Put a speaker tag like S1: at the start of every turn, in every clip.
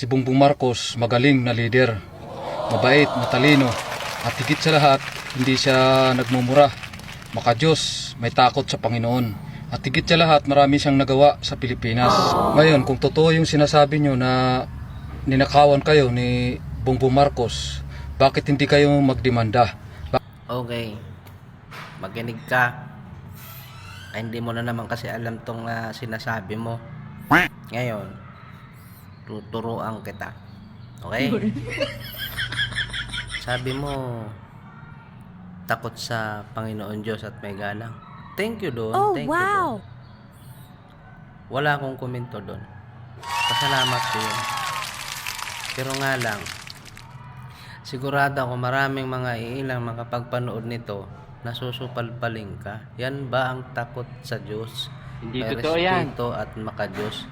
S1: si Bongbong Marcos magaling na leader, mabait, matalino, at higit sa lahat, hindi siya nagmumura, makadiyos, may takot sa Panginoon. At higit sa lahat, marami siyang nagawa sa Pilipinas. Ngayon, kung totoo yung sinasabi nyo na ninakawan kayo ni Bongbong Marcos, bakit hindi kayo magdemanda?
S2: Okay, makinig ka. Ay, hindi mo na naman kasi alam tong sinasabi mo. Ngayon, tuturuan kita. Okay? Sabi mo, takot sa Panginoon Diyos at may galang. Thank you doon.
S3: Oh,
S2: Thank you
S3: wow.
S2: doon. Wala akong komento doon. Pasalamat ko yun. Pero nga lang, sigurado ako maraming mga iilang makapagpanood nito, nasusupalpaling ka. Yan ba ang takot sa Diyos?
S4: Hindi
S2: May
S4: totoo yan.
S2: respeto at makadiyos.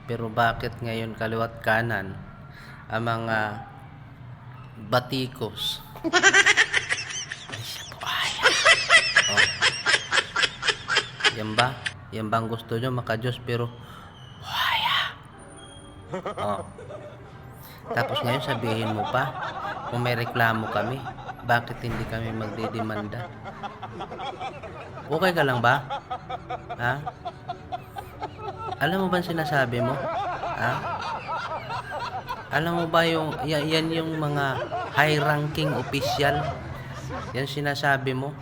S2: Pero bakit ngayon kaliwat kanan ang mga batikos? Ay, siya po, ay. Oh. Yan ba? Yan ba ang gusto nyo? Makadiyos pero waya. Oh. Tapos ngayon sabihin mo pa, kung may reklamo kami, bakit hindi kami magdidemanda? Okay ka lang ba? Ha? Alam mo ba ang sinasabi mo? Ha? Alam mo ba yan yung mga high-ranking official? Yan sinasabi mo?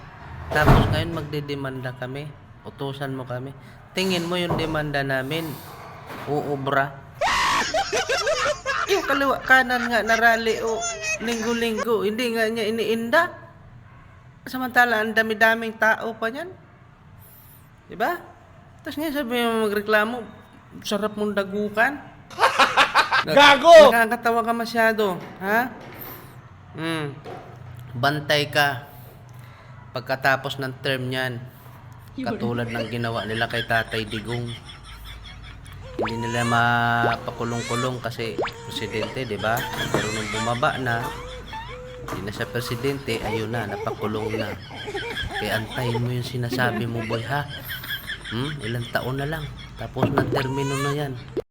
S2: Tapos ngayon magdidemanda kami? Utusan mo kami? Tingin mo yung demanda namin uubra? Yung kaliwa kanan nga na rally o linggo-linggo, hindi nga niya iniinda. Samantala, ang dami-daming tao pa niyan. Diba? Tapos ngayon sabi mo magreklamo, sarap mong dagukan.
S4: Gago!
S2: Nakakatawa ka masyado. Ha? Bantay ka. Pagkatapos ng term niyan, katulad ng ginawa nila kay Tatay Digong. Hindi nila mapakulong-kulong kasi presidente, di ba? Pero nung bumaba na, hindi na siya presidente, ayun na, napakulong na. Kaya antayin mo yung sinasabi mo, boy, ha? Ilang taon na lang. Tapos na termino na yan.